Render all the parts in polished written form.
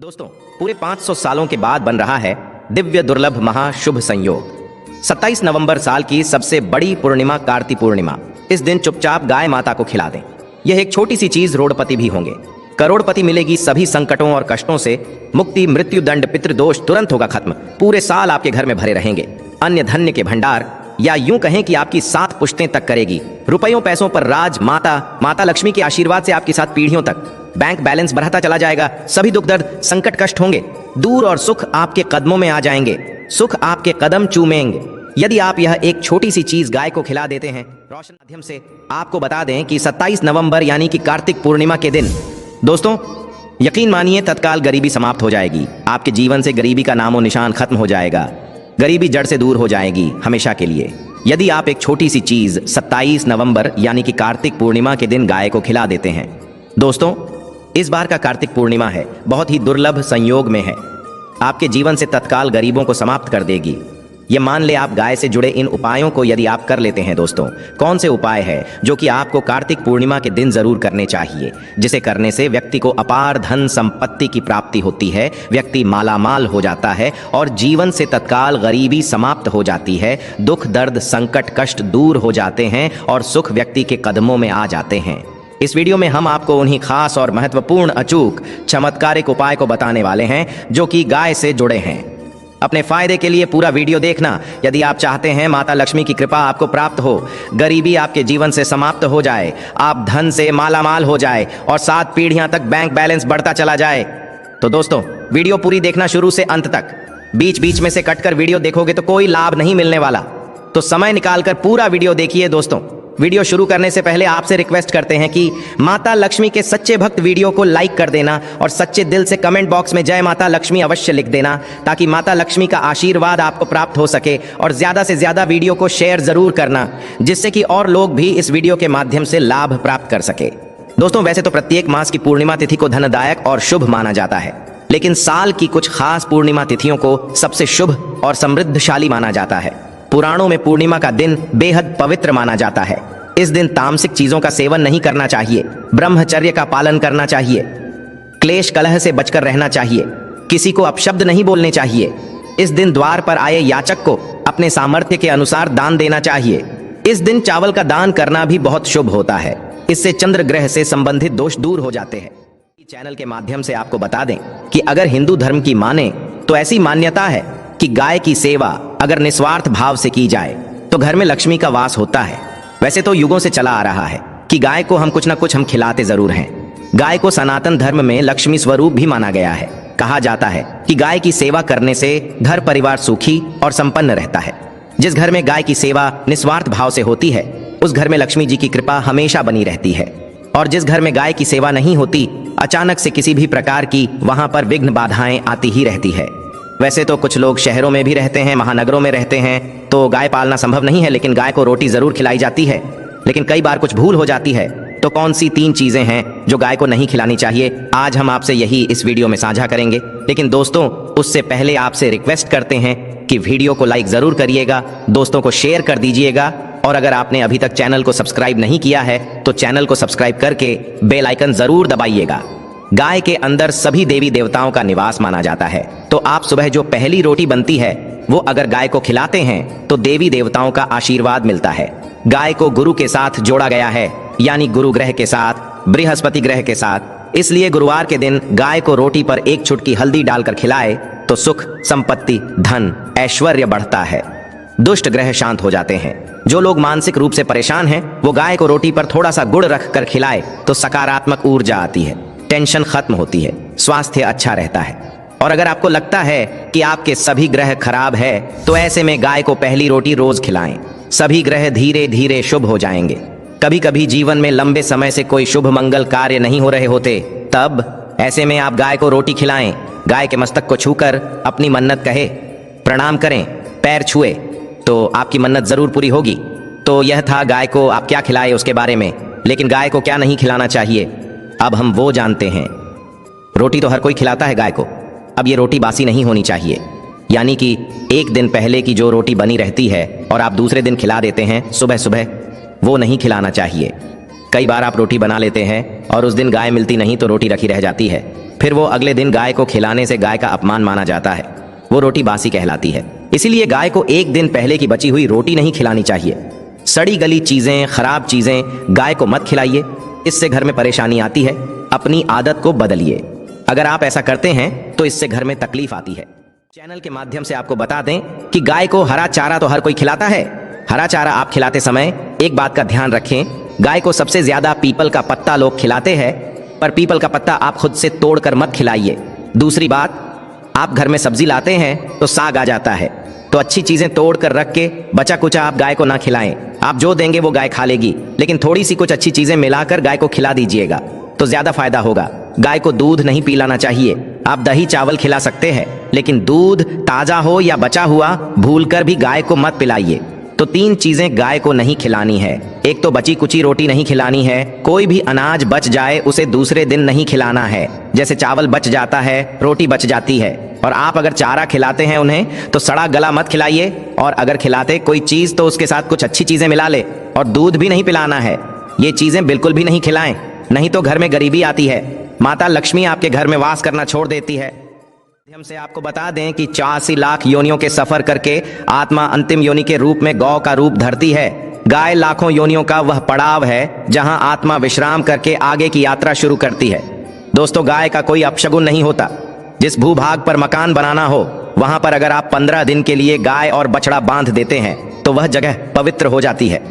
दोस्तों, पूरे 500 सालों के बाद बन रहा है दिव्य दुर्लभ महाशुभ संयोग। 27 नवंबर साल की सबसे बड़ी पूर्णिमा कार्तिक पूर्णिमा। इस दिन चुपचाप गाय माता को खिला दें। यह एक छोटी सी चीज रोड़पति भी होंगे। करोड़पति मिलेगी, सभी संकटों और कष्टों से मुक्ति, मृत्यु दंड, पितृदोष तुरंत होगा खत्म। पूरे साल आपके घर में भरे रहेंगे अन्य धन्य के भंडार, या यूं कहें कि आपकी 7 पुश्तें तक करेगी। रुपयों पैसों पर राज। माता लक्ष्मी के आशीर्वाद से आपके साथ पीढ़ियों तक। बैंक बैलेंस बढ़ता चला जाएगा। सभी दुख दर्द संकट कष्ट होंगे दूर और सुख आपके कदमों में आ जाएंगे। सुख आपके कदम चूमेंगे यदि आप यह एक छोटी सी चीज गाय को खिला देते हैं। रोशन माध्यम से आपको बता दें कि 27 नवंबर यानी कि कार्तिक पूर्णिमा के दिन दोस्तों यकीन मानिए तत्काल गरीबी समाप्त हो जाएगी। आपके जीवन से गरीबी का नामो निशान खत्म हो जाएगा। गरीबी जड़ से दूर हो जाएगी हमेशा के लिए यदि आप एक छोटी सी चीज 27 नवंबर यानी कि कार्तिक पूर्णिमा के दिन गाय को खिला देते हैं। दोस्तों, इस बार का कार्तिक पूर्णिमा है बहुत ही दुर्लभ संयोग में है। आपके जीवन से तत्काल गरीबों को समाप्त कर देगी। ये मान ले आप गाय से जुड़े इन उपायों को यदि आप कर लेते हैं। दोस्तों, कौन से उपाय है जो कि आपको कार्तिक पूर्णिमा के दिन जरूर करने चाहिए, जिसे करने से व्यक्ति को अपार धन संपत्ति की प्राप्ति होती है, व्यक्ति मालामाल हो जाता है और जीवन से तत्काल गरीबी समाप्त हो जाती है। दुख दर्द संकट कष्ट दूर हो जाते हैं और सुख व्यक्ति के कदमों में आ जाते हैं। इस वीडियो में हम आपको उन्हीं खास और महत्वपूर्ण अचूक चमत्कारिक उपाय को बताने वाले हैं जो कि गाय से जुड़े हैं। अपने फायदे के लिए पूरा वीडियो देखना यदि आप चाहते हैं माता लक्ष्मी की कृपा आपको प्राप्त हो, गरीबी आपके जीवन से समाप्त हो जाए, आप धन से मालामाल हो जाए और 7 पीढ़ियां तक बैंक बैलेंस बढ़ता चला जाए। तो दोस्तों, वीडियो पूरी देखना शुरू से अंत तक। बीच बीच में से कटकर वीडियो देखोगे तो कोई लाभ नहीं मिलने वाला। तो समय निकालकर पूरा वीडियो देखिए। दोस्तों, वीडियो शुरू करने से पहले आपसे रिक्वेस्ट करते हैं कि माता लक्ष्मी के सच्चे भक्त वीडियो को लाइक कर देना और सच्चे दिल से कमेंट बॉक्स में जय माता लक्ष्मी अवश्य लिख देना ताकि माता लक्ष्मी का आशीर्वाद आपको प्राप्त हो सके। और ज्यादा से ज्यादा वीडियो को शेयर जरूर करना जिससे कि और लोग भी इस वीडियो के माध्यम से लाभ प्राप्त कर सके। दोस्तों, वैसे तो प्रत्येक मास की पूर्णिमा तिथि को धनदायक और शुभ माना जाता है, लेकिन साल की कुछ खास पूर्णिमा तिथियों को सबसे शुभ और समृद्धशाली माना जाता है। पुराणों में पूर्णिमा का दिन बेहद पवित्र माना जाता है। इस दिन तामसिक चीजों का सेवन नहीं करना चाहिए, ब्रह्मचर्य का पालन करना चाहिए, क्लेश कलह से बचकर रहना चाहिए, किसी को अपशब्द नहीं बोलने चाहिए। इस दिन द्वार पर आए याचक को अपने सामर्थ्य के अनुसार दान देना चाहिए। इस दिन चावल का दान करना भी बहुत शुभ होता है। इससे चंद्र ग्रह से संबंधित दोष दूर हो जाते हैं। चैनल के माध्यम से आपको बता दें कि अगर हिंदू धर्म की माने तो ऐसी मान्यता है कि गाय की सेवा अगर निस्वार्थ भाव से की जाए तो घर में लक्ष्मी का वास होता है। वैसे तो युगों से चला आ रहा है कि गाय को हम कुछ न कुछ हम खिलाते जरूर हैं। गाय को सनातन धर्म में लक्ष्मी स्वरूप भी माना गया है। कहा जाता है कि गाय की सेवा करने से घर परिवार सुखी और संपन्न रहता है। जिस घर में गाय की सेवा निस्वार्थ भाव से होती है उस घर में लक्ष्मी जी की कृपा हमेशा बनी रहती है। और जिस घर में गाय की सेवा नहीं होती, अचानक से किसी भी प्रकार की वहां पर विघ्न बाधाएं आती ही रहती है। वैसे तो कुछ लोग शहरों में भी रहते हैं, महानगरों में रहते हैं, तो गाय पालना संभव नहीं है, लेकिन गाय को रोटी जरूर खिलाई जाती है। लेकिन कई बार कुछ भूल हो जाती है। तो कौन सी 3 चीजें हैं जो गाय को नहीं खिलानी चाहिए, आज हम आपसे यही इस वीडियो में साझा करेंगे। लेकिन दोस्तों, उससे पहले आपसे रिक्वेस्ट करते हैं कि वीडियो को लाइक जरूर करिएगा, दोस्तों को शेयर कर दीजिएगा और अगर आपने अभी तक चैनल को सब्सक्राइब नहीं किया है तो चैनल को सब्सक्राइब करके बेल आइकन जरूर दबाइएगा। गाय के अंदर सभी देवी देवताओं का निवास माना जाता है, तो आप सुबह जो पहली रोटी बनती है वो अगर गाय को खिलाते हैं तो देवी देवताओं का आशीर्वाद मिलता है। गाय को गुरु के साथ जोड़ा गया है, यानी गुरु ग्रह के साथ, बृहस्पति ग्रह के साथ। इसलिए गुरुवार के दिन गाय को रोटी पर 1 चुटकी हल्दी डालकर खिलाए तो सुख, संपत्ति, धन, ऐश्वर्य बढ़ता है। दुष्ट ग्रह शांत हो जाते हैं। जो लोग मानसिक रूप से परेशान हैं वो गाय को रोटी पर थोड़ा सा गुड़ रख कर खिलाए तो सकारात्मक ऊर्जा आती है, टेंशन खत्म होती है, स्वास्थ्य अच्छा रहता है। और अगर आपको लगता है कि आपके सभी ग्रह खराब है तो ऐसे में गाय को पहली रोटी रोज खिलाएं। सभी ग्रह धीरे धीरे शुभ हो जाएंगे। कभी कभी जीवन में लंबे समय से कोई शुभ मंगल कार्य नहीं हो रहे होते, तब ऐसे में आप गाय को रोटी खिलाएं। गाय के मस्तक को छूकर अपनी मन्नत कहे, प्रणाम करें, पैर छुए तो आपकी मन्नत जरूर पूरी होगी। तो यह था गाय को आप क्या खिलाए उसके बारे में। लेकिन गाय को क्या नहीं खिलाना चाहिए अब हम वो जानते हैं। रोटी तो हर कोई खिलाता है गाय को। अब ये रोटी बासी नहीं होनी चाहिए, यानी कि 1 दिन पहले की जो रोटी बनी रहती है और आप दूसरे दिन खिला देते हैं सुबह सुबह, वो नहीं खिलाना चाहिए। कई बार आप रोटी बना लेते हैं और उस दिन गाय मिलती नहीं तो रोटी रखी रह जाती है, फिर वो अगले दिन गाय को खिलाने से गाय का अपमान माना जाता है, वो रोटी बासी कहलाती है। इसीलिए गाय को एक दिन पहले की बची हुई रोटी नहीं खिलानी चाहिए। सड़ी गली चीजें, खराब चीजें गाय को मत खिलाइए, इससे घर में परेशानी आती है। अपनी आदत को बदलिए। अगर आप ऐसा करते हैं तो इससे घर में तकलीफ आती है। चैनल के माध्यम से आपको बता दें कि गाय को हरा चारा तो हर कोई खिलाता है। हरा चारा आप खिलाते समय एक बात का ध्यान रखें, गाय को सबसे ज्यादा पीपल का पत्ता लोग खिलाते हैं, पर पीपल का पत्ता आप खुद से तोड़कर मत खिलाइए। दूसरी बात, आप घर में सब्जी लाते हैं तो साग आ जाता है, तो अच्छी चीजें तोड़ कर रख के बचा कुचा आप गाय को ना खिलाएं। आप जो देंगे वो गाय खा लेगी, लेकिन थोड़ी सी कुछ अच्छी चीजें मिलाकर गाय को खिला दीजिएगा तो ज्यादा फायदा होगा। गाय को दूध नहीं पिलाना चाहिए। आप दही चावल खिला सकते हैं, लेकिन दूध ताजा हो या बचा हुआ भूलकर भी गाय को मत पिलाइए। तो 3 चीजें गाय को नहीं खिलानी है। एक तो बची कुची रोटी नहीं खिलानी है। कोई भी अनाज बच जाए उसे दूसरे दिन नहीं खिलाना है। जैसे चावल बच जाता है, रोटी बच जाती है, और आप अगर चारा खिलाते हैं उन्हें तो सड़ा गला मत खिलाइए। और अगर खिलाते कोई चीज तो उसके साथ कुछ अच्छी चीजें मिला ले। और दूध भी नहीं पिलाना है। ये चीजें बिल्कुल भी नहीं खिलाएं, नहीं तो घर में गरीबी आती है। माता लक्ष्मी आपके घर में वास करना छोड़ देती है। हम से आपको बता दें कि 84 लाख योनियों के सफर करके आत्मा अंतिम योनि के रूप में गौ का रूप धरती है। गाय लाखों योनियों का वह पड़ाव है जहां आत्मा विश्राम करके आगे की यात्रा शुरू करती है। दोस्तों, गाय का कोई अपशगुन नहीं होता। जिस भूभाग पर मकान बनाना हो वहां पर अगर आप 15 दिन के लिए गाय और बछड़ा बांध देते हैं तो वह जगह पवित्र हो जाती है।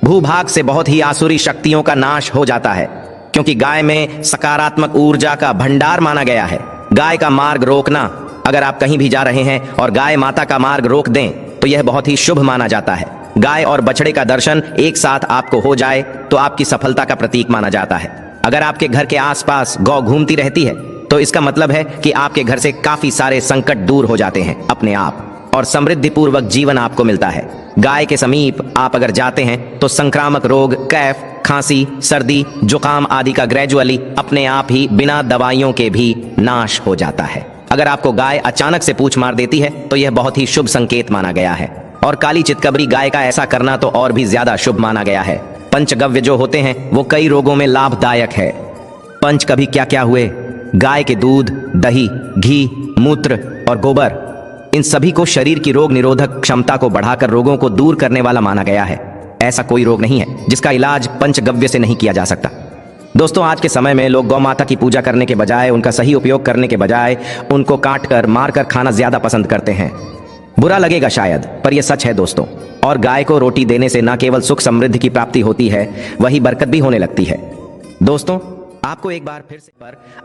भूभाग से बहुत ही आसुरी शक्तियों का नाश हो जाता है, क्योंकि गाय में सकारात्मक ऊर्जा का भंडार माना गया है। गाय का मार्ग रोकना, अगर आप कहीं भी जा रहे हैं और गाय माता का मार्ग रोक दें तो यह बहुत ही शुभ माना जाता है। गाय और बछड़े का दर्शन एक साथ आपको हो जाए तो आपकी सफलता का प्रतीक माना जाता है। अगर आपके घर के आसपास गौ घूमती रहती है तो इसका मतलब है कि आपके घर से काफी सारे संकट दूर हो जाते हैं अपने आप, और समृद्धिपूर्वक जीवन आपको मिलता है। गाय के समीप आप अगर जाते हैं तो संक्रामक रोग, कैफ, खांसी, सर्दी, जुकाम आदि का ग्रेजुअली अपने आप ही बिना दवाइयों के भी नाश हो जाता है। अगर आपको गाय अचानक से पूंछ मार देती है तो यह बहुत ही शुभ संकेत माना गया है। और काली चितकबरी गाय का ऐसा करना तो और भी ज्यादा शुभ माना गया है। पंचगव्य जो होते हैं वो कई रोगों में लाभदायक है। पंच कभी क्या क्या हुए, गाय के दूध, दही, घी, मूत्र और गोबर, इन सभी को शरीर की रोग निरोधक क्षमता को बढ़ाकर रोगों को दूर करने वाला माना गया है। ऐसा कोई रोग नहीं है जिसका इलाज पंचगव्य से नहीं किया जा सकता। दोस्तों, आज के समय में लोग गौ माता की पूजा करने के बजाय, उनका सही उपयोग करने के बजाय उनको काटकर मारकर खाना ज्यादा पसंद करते हैं। बुरा लगेगा शायद, पर यह सच है दोस्तों। और गाय को रोटी देने से न केवल सुख समृद्धि की प्राप्ति होती है, वही बरकत भी होने लगती है। दोस्तों, आपको एक बार फिर से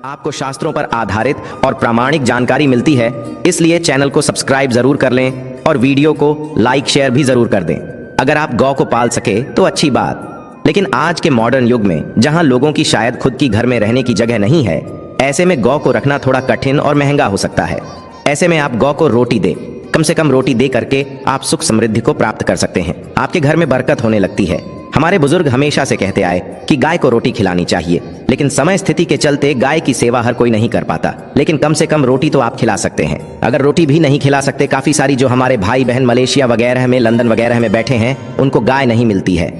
आपको शास्त्रों पर आधारित और प्रामाणिक जानकारी मिलती है, इसलिए चैनल को सब्सक्राइब जरूर कर लें और वीडियो को लाइक शेयर भी जरूर कर दें। अगर आप गौ को पाल सके तो अच्छी बात, लेकिन आज के मॉडर्न युग में जहां लोगों की शायद खुद की घर में रहने की जगह नहीं है, ऐसे में गौ को रखना थोड़ा कठिन और महंगा हो सकता है। ऐसे में आप गौ को रोटी दे, कम से कम रोटी दे करके आप सुख समृद्धि को प्राप्त कर सकते हैं। आपके घर में बरकत होने लगती है। हमारे बुजुर्ग हमेशा से कहते आए कि गाय को रोटी खिलानी चाहिए, लेकिन समय स्थिति के चलते गाय की सेवा हर कोई नहीं कर पाता। लेकिन कम से कम रोटी तो आप खिला सकते हैं। अगर रोटी भी नहीं खिला सकते, काफी सारी जो हमारे भाई बहन मलेशिया वगैरह में, लंदन वगैरह में बैठे हैं, उनको गाय नहीं मिलती है।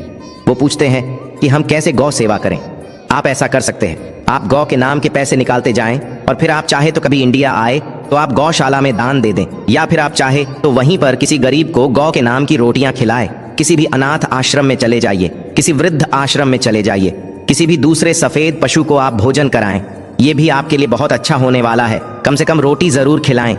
वो पूछते हैं कि हम कैसे गौ सेवा करें। आप ऐसा कर सकते हैं, आप गौ के नाम के पैसे निकालते जाएं और फिर आप चाहे तो कभी इंडिया आए तो आप गौशाला में दान दे दें, या फिर आप चाहे तो वहीं पर किसी गरीब को गौ के नाम की रोटियां खिलाएं। किसी भी अनाथ आश्रम में चले जाइए, किसी वृद्ध आश्रम में चले जाइए, किसी भी दूसरे सफेद पशु को आप भोजन कराएं। ये भी आपके लिए बहुत अच्छा होने वाला है। कम से कम रोटी जरूर खिलाएं।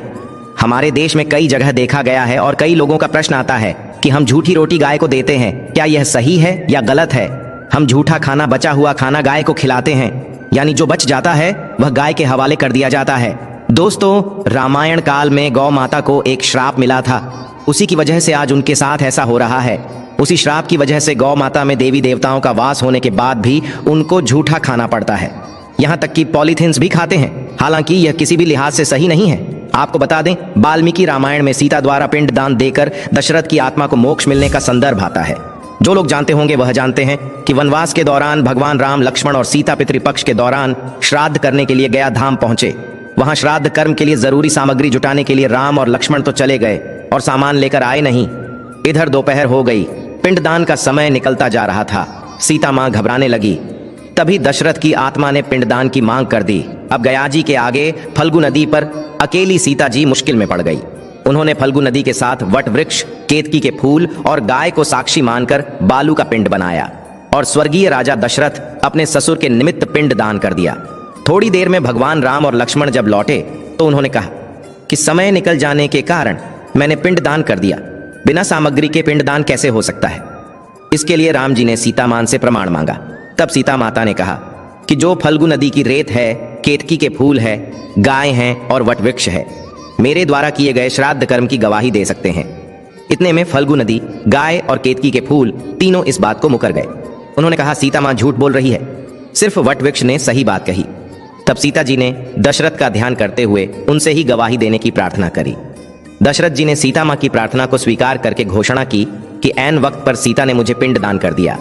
हमारे देश में कई जगह देखा गया है और कई लोगों का प्रश्न आता है कि हम झूठी रोटी गाय को देते हैं, क्या यह सही है या गलत है? हम झूठा खाना, बचा हुआ खाना गाय को खिलाते हैं, यानी जो बच जाता है वह गाय के हवाले कर दिया जाता है। दोस्तों, रामायण काल में गौ माता को एक श्राप मिला था, उसी की वजह से आज उनके साथ ऐसा हो रहा है। उसी श्राप की वजह से गौ माता में देवी देवताओं का वास होने के बाद भी उनको झूठा खाना पड़ता है। यहाँ तक कि पॉलीथिन्स भी खाते हैं, हालांकि यह किसी भी लिहाज से सही नहीं है। आपको बता दें, वाल्मीकि रामायण में सीता द्वारा पिंड दान देकर दशरथ की आत्मा को मोक्ष मिलने का संदर्भ आता है। जो लोग जानते होंगे वह जानते हैं कि वनवास के दौरान भगवान राम, लक्ष्मण और सीता पितृपक्ष के दौरान श्राद्ध करने के लिए गया धाम पहुंचे। वहां श्राद्ध कर्म के लिए जरूरी सामग्री जुटाने के लिए राम और लक्ष्मण तो चले गए और सामान लेकर आए नहीं। इधर दोपहर हो गई, पिंडदान का समय निकलता जा रहा था। सीता मां घबराने लगी। तभी दशरथ की आत्मा ने पिंडदान की मांग कर दी। अब गया जी के आगे फल्गु नदी पर अकेली सीता जी मुश्किल में पड़ गई। उन्होंने फल्गु नदी के साथ वट वृक्ष, केतकी के फूल और गाय को साक्षी मानकर बालू का पिंड बनाया और स्वर्गीय राजा दशरथ अपने ससुर के निमित्त पिंड दान कर दिया। थोड़ी देर में भगवान राम और लक्ष्मण जब लौटे तो उन्होंने कहा कि समय निकल जाने के कारण मैंने पिंड दान कर दिया, बिना सामग्री के पिंड दान कैसे हो सकता है। इसके लिए राम जी ने सीता मान से प्रमाण मांगा। तब सीता माता ने कहा कि जो फल्गु नदी की रेत है, केतकी के फूल है, गाय हैं और वट वृक्ष है, मेरे द्वारा किए गए श्राद्ध कर्म की गवाही दे सकते हैं। इतने में फल्गु नदी, गाय और केतकी के फूल तीनों इस बात को मुकर गए। उन्होंने कहा सीता मां झूठ बोल रही है, सिर्फ वट वृक्ष ने सही बात कही। तब सीता जी ने दशरथ का ध्यान करते हुए उनसे ही गवाही देने की प्रार्थना करी। दशरथ जी ने सीता मां की प्रार्थना को स्वीकार करके घोषणा की कि ऐन वक्त पर सीता ने मुझे पिंड दान कर दिया।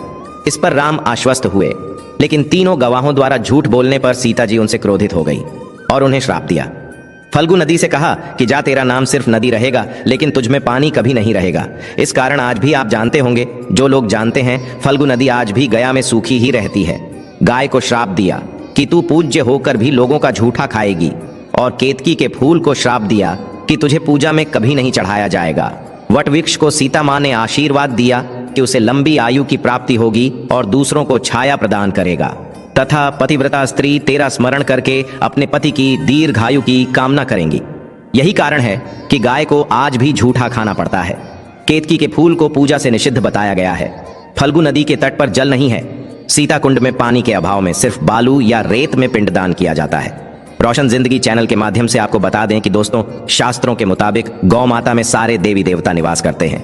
इस पर राम आश्वस्त हुए, लेकिन तीनों गवाहों द्वारा झूठ बोलने पर सीता जी उनसे क्रोधित हो गई और उन्हें श्राप दिया। फल्गु नदी से कहा कि जा, तेरा नाम सिर्फ नदी रहेगा, लेकिन तुझ में पानी कभी नहीं रहेगा। इस कारण आज भी आप जानते होंगे, जो लोग जानते हैं, फल्गु नदी आज भी गया में सूखी ही रहती है। गाय को श्राप दिया कि तू पूज्य होकर भी लोगों का झूठा खाएगी, और केतकी के फूल को श्राप दिया कि तुझे पूजा में कभी नहीं चढ़ाया जाएगा। वट वृक्ष को सीता मां ने आशीर्वाद दिया कि उसे लंबी आयु की प्राप्ति होगी और दूसरों को छाया प्रदान करेगा, तथा पतिव्रता स्त्री तेरा स्मरण करके अपने पति की दीर्घायु की कामना करेंगी। यही कारण है कि गाय को आज भी झूठा खाना पड़ता है। केतकी के फूल को पूजा से निषिद्ध बताया गया है। फल्गु नदी के तट पर जल नहीं है। सीता कुंड में पानी के अभाव में सिर्फ बालू या रेत में पिंडदान किया जाता है। रोशन जिंदगी चैनल के माध्यम से आपको बता दें कि दोस्तों, शास्त्रों के मुताबिक गौ माता में सारे देवी देवता निवास करते हैं।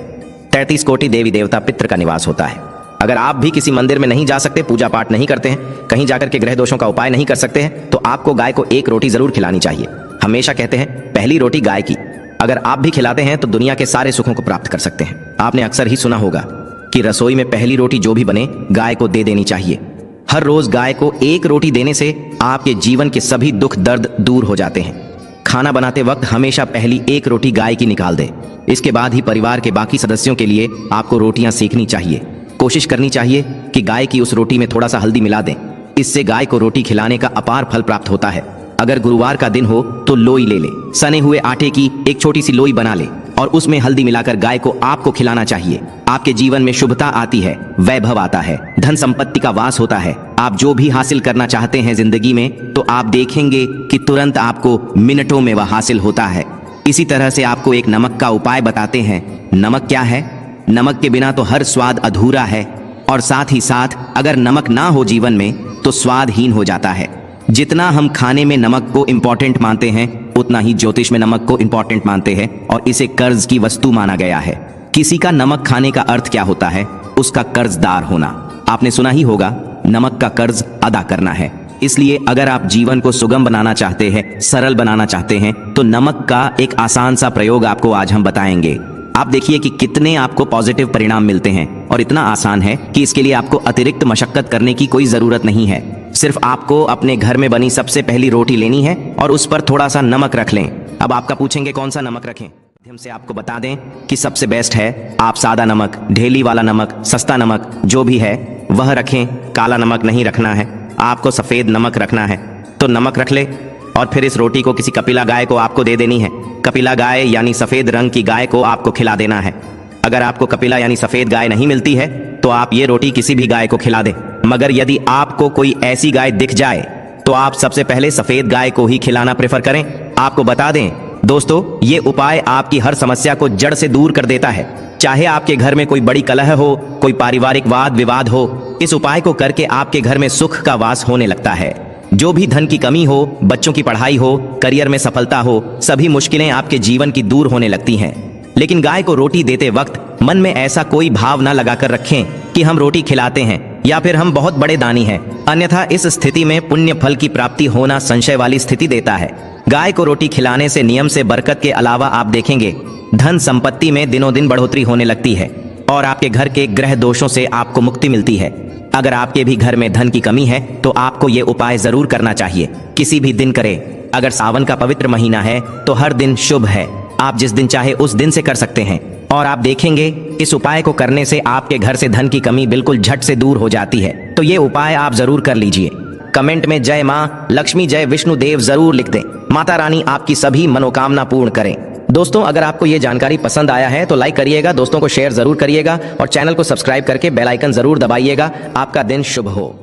33 कोटि देवी देवता पितृ का निवास होता है। अगर आप भी किसी मंदिर में नहीं जा सकते, पूजा पाठ नहीं करते हैं, कहीं जाकर के ग्रह दोषों का उपाय नहीं कर सकते हैं, तो आपको गाय को एक रोटी जरूर खिलानी चाहिए। हमेशा कहते हैं पहली रोटी गाय की। अगर आप भी खिलाते हैं तो दुनिया के सारे सुखों को प्राप्त कर सकते हैं। आपने अक्सर ही सुना होगा कि रसोई में पहली रोटी जो भी बने गाय को दे देनी चाहिए। हर रोज गाय को एक रोटी देने से आपके जीवन के सभी दुख दर्द दूर हो जाते हैं। खाना बनाते वक्त हमेशा पहली एक रोटी गाय की निकाल दें। इसके बाद ही परिवार के बाकी सदस्यों के लिए आपको रोटियां सेकनी चाहिए। कोशिश करनी चाहिए कि गाय की उस रोटी में थोड़ा सा हल्दी मिला दें। इससे गाय को रोटी खिलाने का अपार फल प्राप्त होता है। अगर गुरुवार का दिन हो तो लोई ले ले, सने हुए आटे की एक छोटी सी लोई बना ले और उसमें हल्दी मिलाकर गाय को आपको खिलाना चाहिए। आपके जीवन में शुभता आती है, वैभव आता है, धन संपत्ति का वास होता है। आप जो भी हासिल करना चाहते हैं जिंदगी में, तो आप देखेंगे कि तुरंत आपको मिनटों में वह हासिल होता है। इसी तरह से आपको एक नमक का उपाय बताते हैं। नमक क्या है? नमक के बिना तो हर स्वाद अधूरा है, और साथ ही साथ अगर नमक ना हो जीवन में तो स्वादहीन हो जाता है। जितना हम खाने में नमक को इंपॉर्टेंट मानते हैं, उतना ही ज्योतिष में नमक को इंपॉर्टेंट मानते हैं और इसे कर्ज की वस्तु माना गया है। किसी का नमक खाने का अर्थ क्या होता है? उसका कर्जदार होना। आपने सुना ही होगा, नमक का कर्ज अदा करना है। इसलिए अगर आप जीवन को सुगम बनाना चाहते हैं, सरल बनाना चाहते हैं, तो नमक का एक आसान सा प्रयोग आपको आज हम बताएंगे। आप देखिए कि कितने आपको पॉजिटिव परिणाम मिलते हैं, और इतना आसान है कि इसके लिए आपको अतिरिक्त मशक्कत करने की कोई जरूरत नहीं है। सिर्फ आपको अपने घर में बनी सबसे पहली रोटी लेनी है और उस पर थोड़ा सा नमक रख लें। अब आपका पूछेंगे कौन सा नमक रखें? माध्यम से आपको बता दें कि सबसे बेस्ट है आप सादा नमक, ढेली वाला नमक, सस्ता नमक जो भी है वह रखें। काला नमक नहीं रखना है, आपको सफेद नमक रखना है। तो नमक रख ले और फिर इस रोटी को किसी कपिला गाय को आपको दे देनी है। कपिला गाय यानी सफेद रंग की गाय को आपको खिला देना है। अगर आपको कपिला यानी सफेद गाय नहीं मिलती है तो आप ये रोटी किसी भी गाय को खिला दें। मगर यदि आपको कोई ऐसी गाय दिख जाए तो आप सबसे पहले सफेद गाय को ही खिलाना प्रेफर करें। आपको बता दें दोस्तों, ये उपाय आपकी हर समस्या को जड़ से दूर कर देता है। चाहे आपके घर में कोई बड़ी कलह हो, कोई पारिवारिक वाद विवाद हो, इस उपाय को करके आपके घर में सुख का वास होने लगता है। जो भी धन की कमी हो, बच्चों की पढ़ाई हो, करियर में सफलता हो, सभी मुश्किलें आपके जीवन की दूर होने लगती हैं। लेकिन गाय को रोटी देते वक्त मन में ऐसा कोई भाव न लगाकर रखें कि हम रोटी खिलाते हैं या फिर हम बहुत बड़े दानी हैं। अन्यथा इस स्थिति में पुण्य फल की प्राप्ति होना संशय वाली स्थिति देता है। गाय को रोटी खिलाने से नियम से बरकत के अलावा आप देखेंगे धन संपत्ति में दिनों दिन बढ़ोतरी होने लगती है और आपके घर के ग्रह दोषों से आपको मुक्ति मिलती है। अगर आपके भी घर में धन की कमी है तो आपको ये उपाय जरूर करना चाहिए। किसी भी दिन करें। अगर सावन का पवित्र महीना है तो हर दिन शुभ है। आप जिस दिन चाहे उस दिन से कर सकते हैं और आप देखेंगे इस उपाय को करने से आपके घर से धन की कमी बिल्कुल झट से दूर हो जाती है। तो ये उपाय आप जरूर कर लीजिए। कमेंट में जय माँ लक्ष्मी जय विष्णु देव जरूर लिख दें। माता रानी आपकी सभी मनोकामना पूर्ण करें। दोस्तों, अगर आपको ये जानकारी पसंद आया है तो लाइक करिएगा, दोस्तों को शेयर जरूर करिएगा और चैनल को सब्सक्राइब करके बेल आइकन जरूर दबाइएगा। आपका दिन शुभ हो।